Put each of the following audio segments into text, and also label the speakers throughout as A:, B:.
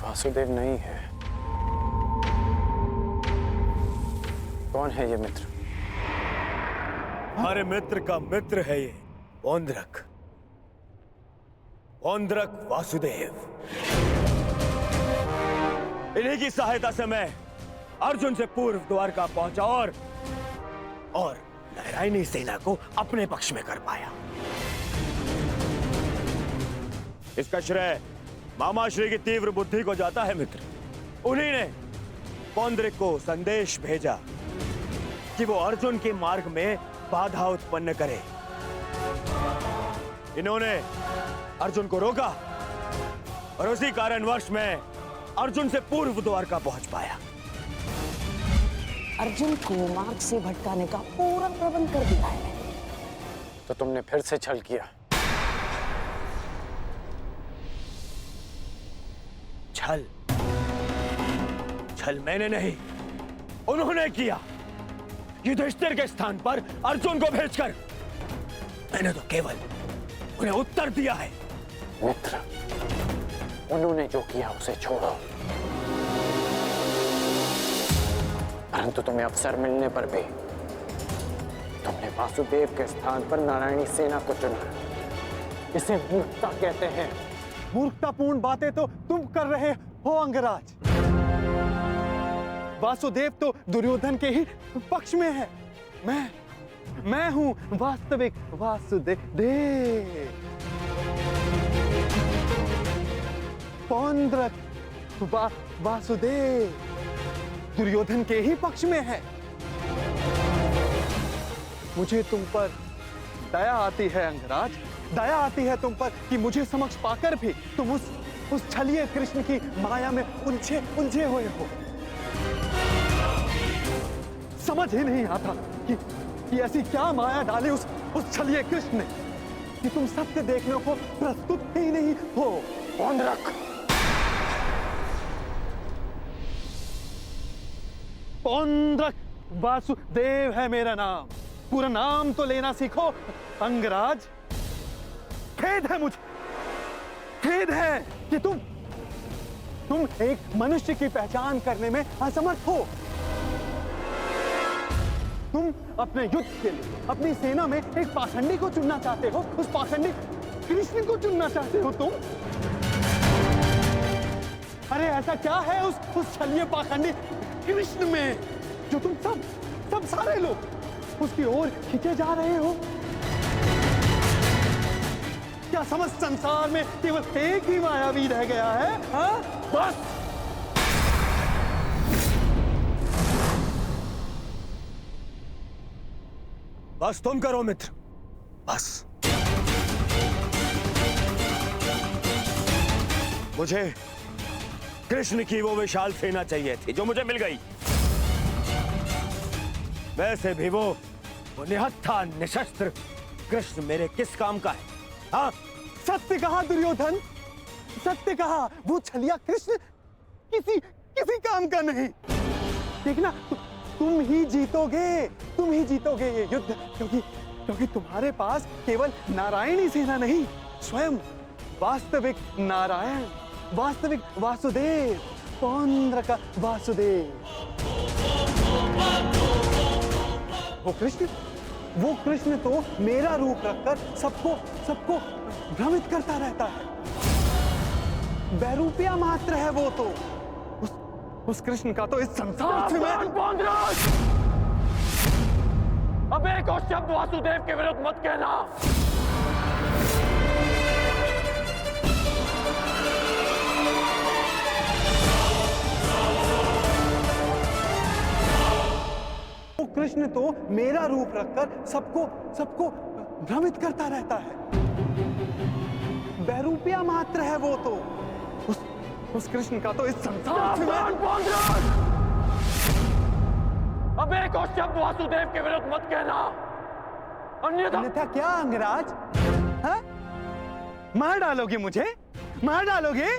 A: वासुदेव नहीं है। कौन है ये मित्र?
B: हमारे मित्र का मित्र है ये पौंड्रक। पौंड्रक वासुदेव। इन्हीं की सहायता से मैं अर्जुन से पूर्व द्वारका पहुंचा और नारायणी सेना को अपने पक्ष में कर पाया। इसका श्रेय मामा श्री की तीव्र बुद्धि को जाता है मित्र। उन्हीं ने पौंड्रिक को संदेश भेजा कि वो अर्जुन के मार्ग में बाधा उत्पन्न करे। इन्होंने अर्जुन को रोका और उसी कारणवश मैं अर्जुन से पूर्व द्वारका पहुंच पाया।
C: अर्जुन को मार्ग से भटकाने का पूरा प्रबंध कर दिया है।
A: तो तुमने फिर से छल किया।
B: छल मैंने नहीं, उन्होंने किया। युधिष्ठिर के स्थान पर अर्जुन को भेजकर मैंने तो केवल उन्हें उत्तर दिया है।
A: मित्र, उन्होंने जो किया उसे छोड़ो। परंतु तुम्हें अवसर मिलने पर भी तुमने वासुदेव के स्थान पर नारायणी सेना को चुना। इसे मूर्खता कहते हैं।
D: मूर्खतापूर्ण बातें तो तुम कर रहे हो अंगराज। वासुदेव तो दुर्योधन के ही पक्ष में है। मैं हूं वास्तविक वासुदेव। पौंड्रक वासुदेव दुर्योधन के ही पक्ष में है। मुझे तुम पर दया आती है अंगराज, दया आती है तुम पर कि मुझे समक्ष पाकर भी तुम उस छलिए कृष्ण की माया में उलझे हुए हो। समझ ही नहीं आता कि ऐसी क्या माया डाली उस छलिए कृष्ण ने कि तुम सत्य देखने को प्रस्तुत ही नहीं हो।
A: पौंड्रक,
D: पौंड्रक वासुदेव है मेरा नाम। पूरा नाम तो लेना सीखो अंगराज। खेद है मुझे, खेद है कि तुम एक मनुष्य की पहचान करने में असमर्थ हो। तुम अपने युद्ध के लिए अपनी सेना में एक पाखंडी को चुनना चाहते हो। उस पाखंडी कृष्ण को चुनना चाहते हो तुम। अरे ऐसा क्या है उस छलिए पाखंडी कृष्ण में जो तुम सब सारे लोग उसकी ओर खींचे जा रहे हो? क्या समस्त संसार में केवल एक ही मायावी रह गया है? हाँ?
B: बस तुम करो मित्र, बस। मुझे कृष्ण की वो विशाल सेना चाहिए थी जो मुझे मिल गई। वैसे भी वो निहत्था निशस्त्र कृष्ण मेरे किस काम का है? हाँ?
D: सत्य कहा दुर्योधन, सत्य कहा। वो छलिया कृष्ण किसी काम का नहीं। देखना, तुम ही जीतोगे ये युद्ध, क्योंकि तुम्हारे पास केवल नारायणी सेना नहीं, स्वयं वास्तविक नारायण, वास्तविक वासुदेव, पौंड्रक वासुदेव। वो कृष्ण तो मेरा रूप रखकर सबको भ्रमित करता रहता है। बैरूपिया मात्र है वो तो। उस कृष्ण का तो इस संसार में
A: अब एक और शब्द वासुदेव के विरुद्ध मत कहना।
D: वो कृष्ण तो मेरा रूप रखकर सबको भ्रमित करता रहता है। बैरूपिया मात्र है वो तो। उस कृष्ण का तो इस संसार में
A: अब एक और शब्द वासुदेव के विरुद्ध मत कहना,
D: अन्यथा क्या अंगराज? हाँ? मार डालोगे मुझे? मार डालोगे?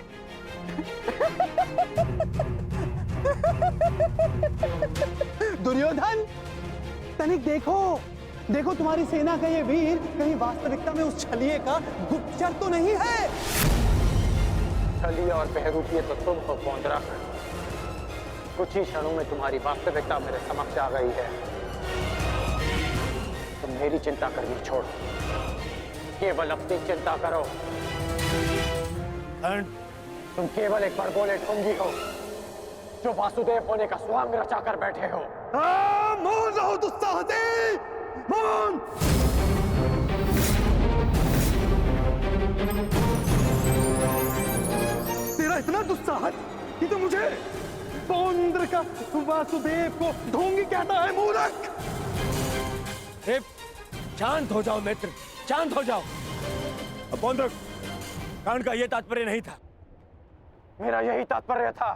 D: दुर्योधन, तनिक देखो तुम्हारी सेना का ये वीर कहीं वास्तविकता में उस छलिए का गुप्तचर तो नहीं है?
A: छली और बहरूपी तो तुम हो पौंदरक। कुछ ही क्षणों में तुम्हारी वास्तविकता मेरे समक्ष आ गई है। तुम मेरी चिंता करनी छोड़ो, केवल अपनी चिंता करो। तुम केवल एक बड़बोले ढोंगी हो जो वासुदेव होने का स्वांग रचा कर बैठे हो।
D: मौन रहो दुस्साहसी, मौन। तेरा इतना दुस्साहस कि तो मुझे पौंद्र का वासुदेव को ढोंगी कहता है, मूर्ख।
B: शांत हो जाओ मित्र, शांत हो जाओ। पौंद्र, कांड का यह तात्पर्य नहीं था।
A: मेरा यही तात्पर्य था।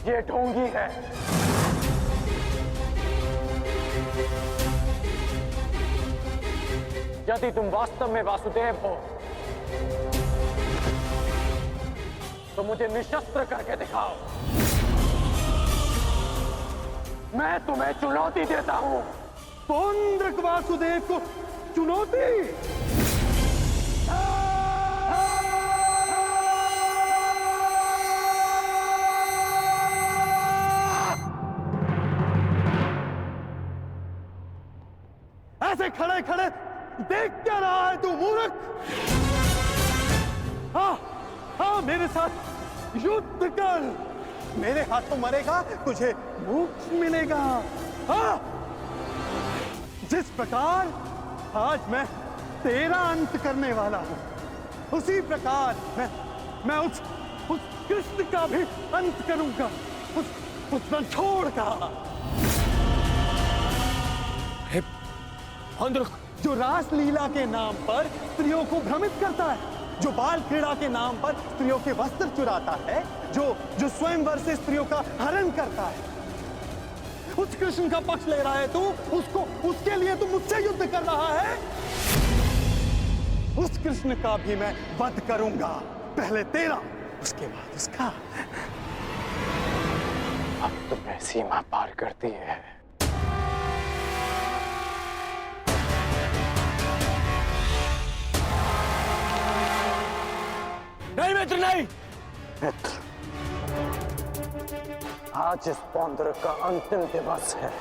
A: ये ढोंगी है। यदि तुम वास्तव में वासुदेव हो तो मुझे निशस्त्र करके दिखाओ। मैं तुम्हें चुनौती देता हूं।
D: पौंद्र वासुदेव को चुनौती? ऐसे खड़े खड़े देख क्या रहा है तू, मूर्ख? हाँ, मेरे साथ युद्ध कर। मेरे हाथों मरेगा, तुझे मोक्ष मिलेगा। हाँ, जिस प्रकार आज मैं तेरा अंत करने वाला हूं, उसी प्रकार मैं उस कृष्ण का भी अंत करूंगा, उस रणछोड़ का। जो रासलीला के नाम पर स्त्रियों को भ्रमित करता है, जो बाल क्रीड़ा के नाम पर स्त्रियों के वस्त्र चुराता है, जो स्वयंवर से स्त्रियों का हरण करता है, उस कृष्ण का पक्ष ले रहा है तू। उसके लिए तू मुझसे युद्ध कर रहा है। उस कृष्ण का भी मैं वध करूंगा, पहले तेरा, उसके बाद उसका।
A: अब तुम्हें सीमा पार करती है।
B: नहीं मित्र, नहीं।
A: मित्र, आज इस पौंद्र का अंतिम दिवस है।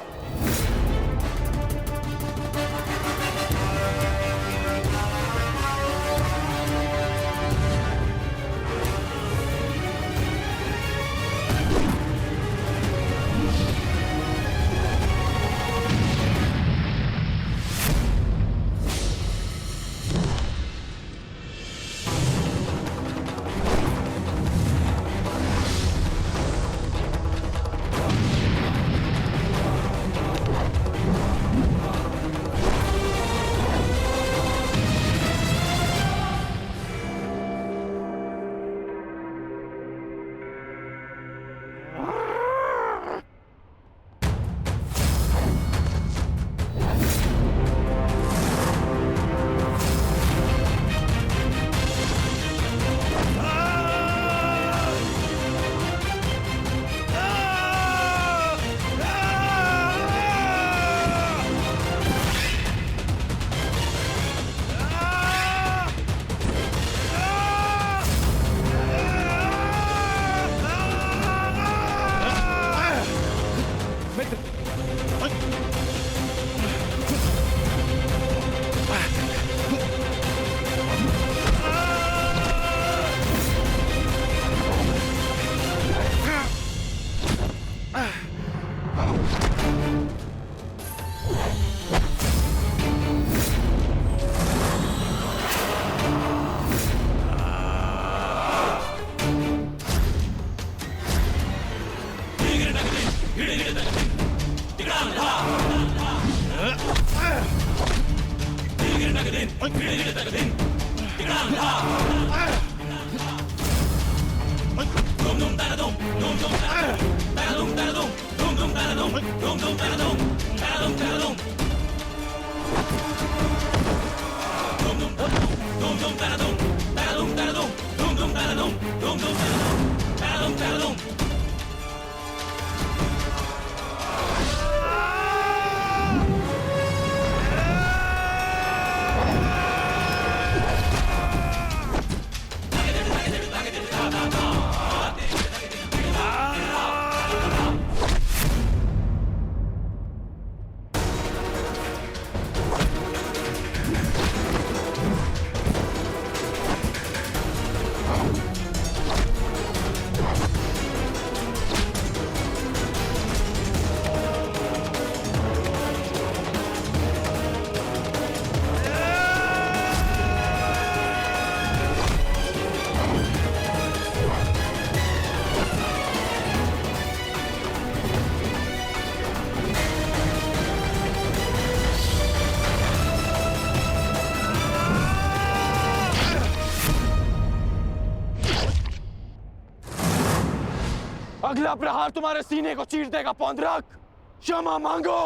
B: अगला प्रहार तुम्हारे सीने को चीर देगा पौंद्रक। क्षमा मांगो।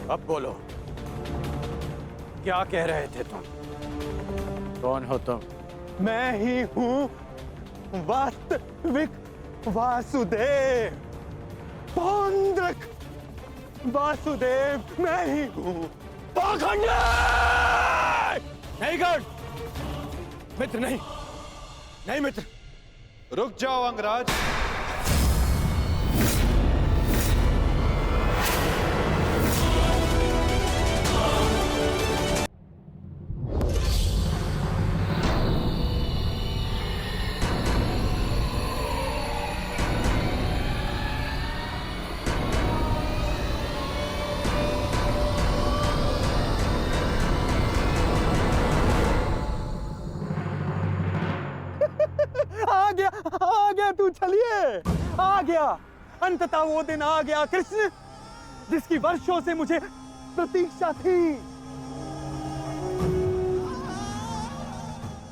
B: अब बोलो, क्या कह रहे थे तुम? कौन हो तुम?
D: मैं ही हूँ वास्तविक वासुदेव, पौंद्रक वासुदेव मैं ही हूँ।
B: पाखंडी! नहीं गण, मित्र नहीं, नहीं मित्र।
E: रुक जाओ अंगराज।
D: आ गया तू, चलिए आ गया। अंततः वो दिन आ गया कृष्ण, जिसकी वर्षों से मुझे प्रतीक्षा थी।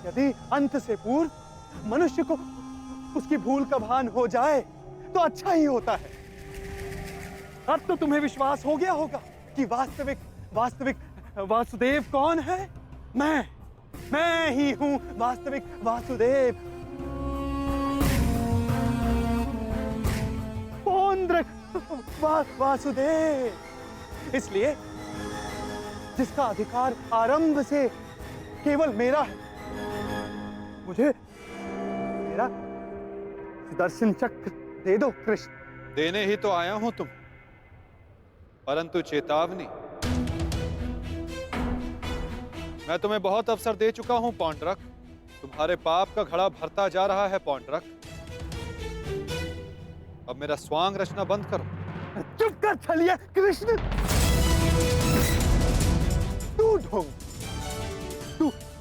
D: यदि अंत से पूर्व मनुष्य को उसकी भूल का भान हो जाए तो अच्छा ही होता है। अब तो तुम्हें विश्वास हो गया होगा कि वास्तविक वासुदेव कौन है। मैं ही हूं वास्तविक वासुदेव, पौंद्रक वासुदेव। इसलिए जिसका अधिकार आरंभ से केवल मेरा है, मुझे मेरा सुदर्शन चक्र दे दो कृष्ण।
E: देने ही तो आया हूं तुम, परंतु चेतावनी, मैं तुम्हें बहुत अवसर दे चुका हूं पौंड्रक। तुम्हारे पाप का घड़ा भरता जा रहा है पौंड्रक। अब मेरा स्वांग रचना बंद करो।
D: चुप कर छलिए कृष्ण। तू ढोंग,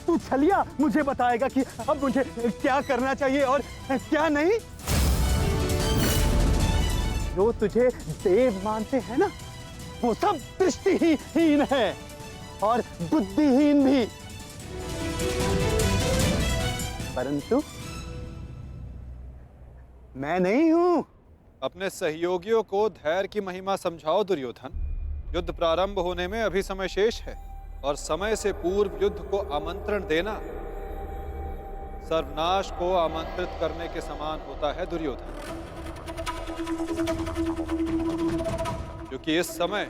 D: तू छलिया मुझे बताएगा कि अब मुझे क्या करना चाहिए और क्या नहीं। जो तुझे देव मानते हैं ना, वो सब दृष्टिहीन है और बुद्धिहीन भी। परंतु मैं नहीं हूं।
E: अपने सहयोगियों को धैर्य की महिमा समझाओ दुर्योधन। युद्ध प्रारंभ होने में अभी समय शेष है और समय से पूर्व युद्ध को आमंत्रण देना सर्वनाश को आमंत्रित करने के समान होता है दुर्योधन। क्योंकि इस समय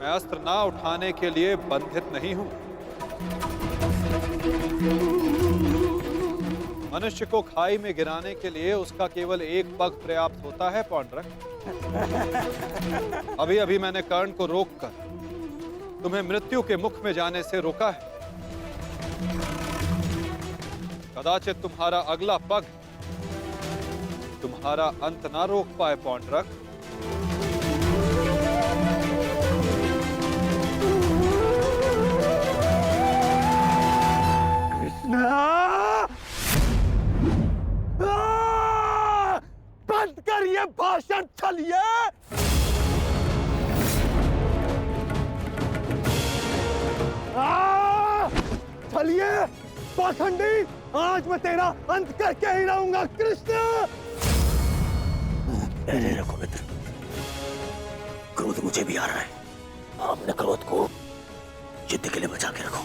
E: मैं अस्त्र ना उठाने के लिए बंधित नहीं हूं। मनुष्य को खाई में गिराने के लिए उसका केवल एक पग पर्याप्त होता है पौंड्रक। अभी अभी मैंने कर्ण को रोककर तुम्हें मृत्यु के मुख में जाने से रोका है। कदाचित तुम्हारा अगला पग तुम्हारा अंत ना रोक पाए पौंड्रक।
D: बंद कर ये भाषण छलिए। छलिए पाखंडी, आज मैं तेरा अंत करके ही रहूंगा कृष्ण।
A: धैर्य रखो मित्र, क्रोध मुझे भी आ रहा है। अपने क्रोध को युद्ध के लिए बचा के रखो।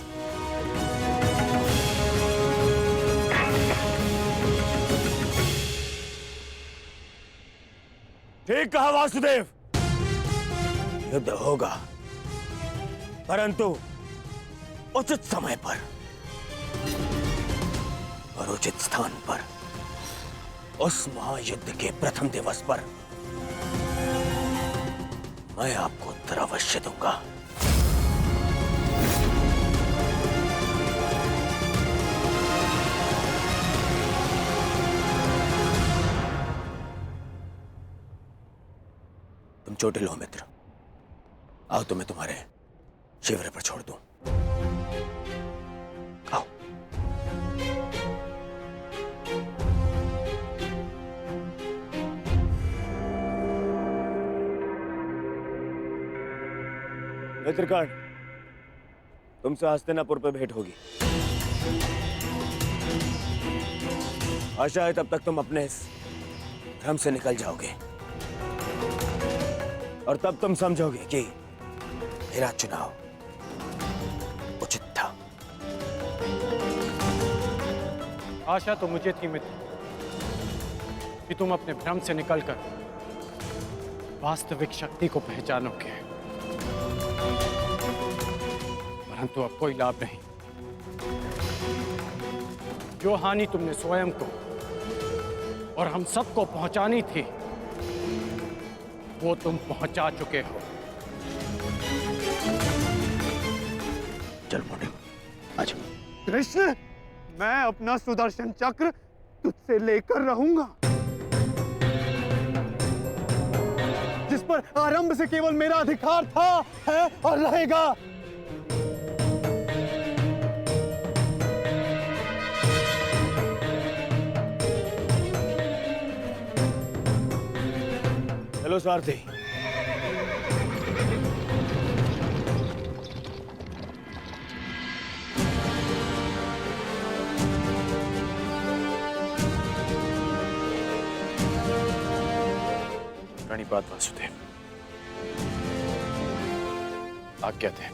B: ठीक कहा वासुदेव, युद्ध होगा, परंतु उचित समय पर और उचित स्थान पर। उस महायुद्ध के प्रथम दिवस पर मैं आपको उत्तर अवश्य दूंगा। तुम चोटिल हो मित्र, आओ तुम्हें तुम्हारे शिविर पर छोड़ दूं। आओ। मित्रकर्ण, तुमसे हस्तिनापुर पे भेंट होगी। आशा है तब तक तुम अपने इस भ्रम से निकल जाओगे और तब तुम समझोगे कि मेरा चुनाव उचित था।
A: आशा तो मुझे थी मित्र कि तुम अपने भ्रम से निकलकर वास्तविक शक्ति को पहचानोगे, परंतु अब कोई लाभ नहीं। जो हानि तुमने स्वयं को और हम सबको पहुंचानी थी, वो तुम पहुंचा चुके हो।
B: चल मोटे, आजा।
D: कृष्ण, मैं अपना सुदर्शन चक्र तुझसे लेकर रहूंगा, जिस पर आरंभ से केवल मेरा अधिकार था, है और रहेगा।
B: चलो सारथी।
A: प्रणिपात वासुदेव, आज्ञा थे।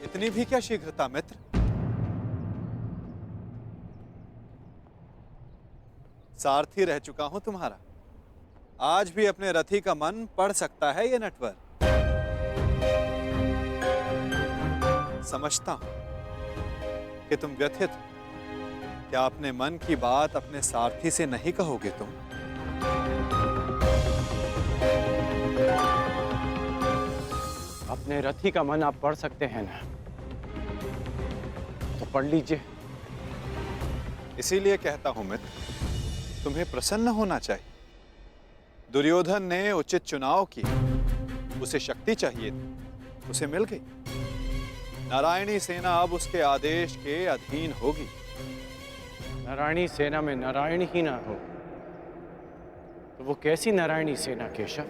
E: इतनी भी क्या शीघ्रता मित्र? सारथी रह चुका हूं तुम्हारा। आज भी अपने रथी का मन पढ़ सकता है ये नटवर। समझता हूं कि तुम व्यथित हो। क्या अपने मन की बात अपने सारथी से नहीं कहोगे तुम?
A: अपने रथी का मन आप पढ़ सकते हैं ना, तो पढ़ लीजिए।
E: इसीलिए कहता हूं मित्र, तुम्हें प्रसन्न होना चाहिए। दुर्योधन ने उचित चुनाव किया, उसे शक्ति चाहिए थी, उसे मिल गई। नारायणी सेना अब उसके आदेश के अधीन होगी।
A: नारायणी सेना में नारायण ही ना हो तो वो कैसी नारायणी सेना केशव?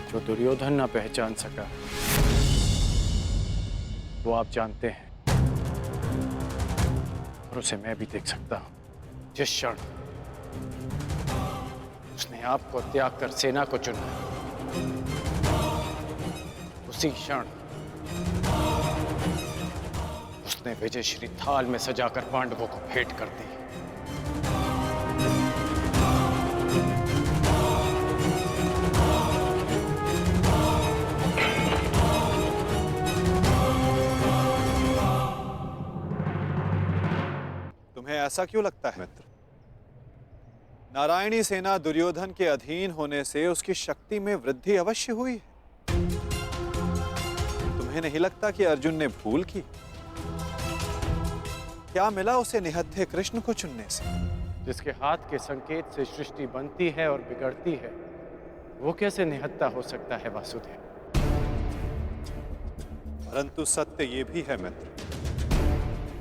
A: जो दुर्योधन ना पहचान सका वो आप जानते हैं, और उसे मैं भी देख सकता हूं। जिस क्षण उसने आपको त्याग कर सेना को चुना, उसी क्षण उसने विजय श्री थाल में सजाकर पांडवों को भेंट कर दी।
E: तुम्हें ऐसा क्यों लगता है मित्र? नारायणी सेना दुर्योधन के अधीन होने से उसकी शक्ति में वृद्धि अवश्य हुई है। तुम्हें नहीं लगता कि अर्जुन ने भूल की? क्या मिला उसे निहत्थे कृष्ण को चुनने से?
A: जिसके हाथ के संकेत से सृष्टि बनती है और बिगड़ती है, वो कैसे निहत्था हो सकता है वासुदेव?
E: परंतु सत्य ये भी है मित्र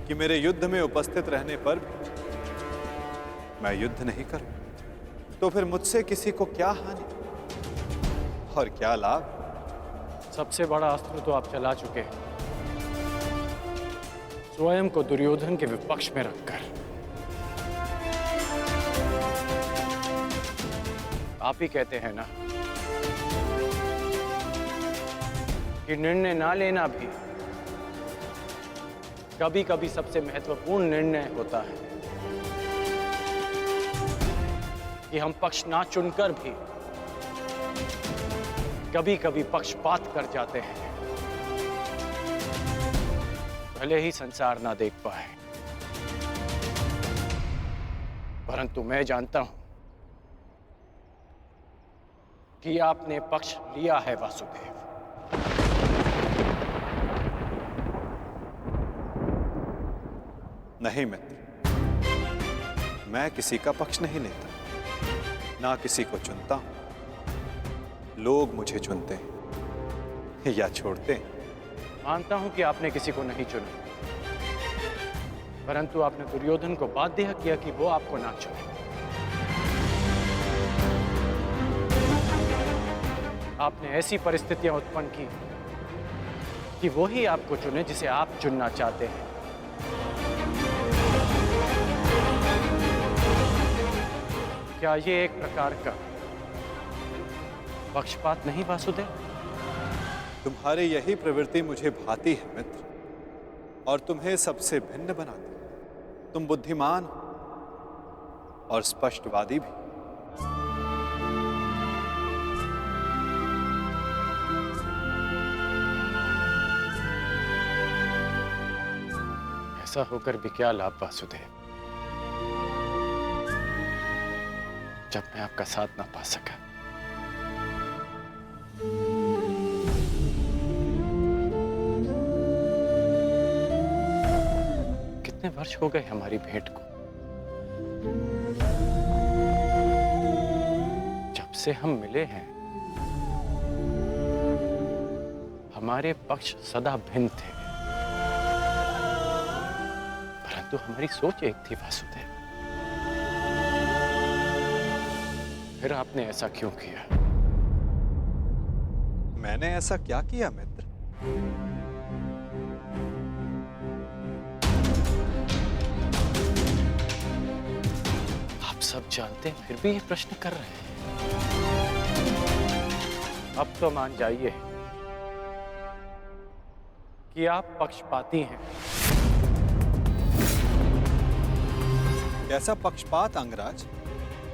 E: कि मेरे युद्ध में उपस्थित रहने पर भी मैं युद्ध नहीं करूं, तो फिर मुझसे किसी को क्या हानि और क्या लाभ?
A: सबसे बड़ा अस्त्र तो आप चला चुके हैं, स्वयं को दुर्योधन के विपक्ष में रखकर। आप ही कहते हैं ना कि निर्णय ना लेना भी कभी कभी सबसे महत्वपूर्ण निर्णय होता है, कि हम पक्ष ना चुनकर भी कभी कभी पक्षपात कर जाते हैं, भले ही संसार ना देख पाए। परंतु मैं जानता हूं कि आपने पक्ष लिया है वासुदेव।
E: नहीं मित्र, मैं किसी का पक्ष नहीं लेता। ना किसी को चुनता हूं, लोग मुझे चुनते हैं या छोड़ते हैं।
A: मानता हूं कि आपने किसी को नहीं चुना, परंतु आपने दुर्योधन को बाध्य किया कि वो आपको ना चुने। आपने ऐसी परिस्थितियां उत्पन्न की कि वो ही आपको चुने जिसे आप चुनना चाहते हैं। क्या ये एक प्रकार का पक्षपात नहीं वासुदेव?
E: तुम्हारी यही प्रवृत्ति मुझे भाती है मित्र, और तुम्हें सबसे भिन्न बनाती। तुम बुद्धिमान हो और स्पष्टवादी भी।
A: ऐसा होकर भी क्या लाभ वासुदेव, जब मैं आपका साथ ना पा सका। कितने वर्ष हो गए हमारी भेंट को, जब से हम मिले हैं हमारे पक्ष सदा भिन्न थे, परंतु हमारी सोच एक थी वासुदेव। फिर आपने ऐसा क्यों किया?
E: मैंने ऐसा क्या किया मित्र?
A: आप सब जानते हैं फिर भी ये प्रश्न कर रहे हैं। अब तो मान जाइए कि आप पक्षपाती हैं।
E: कैसा पक्षपात अंगराज?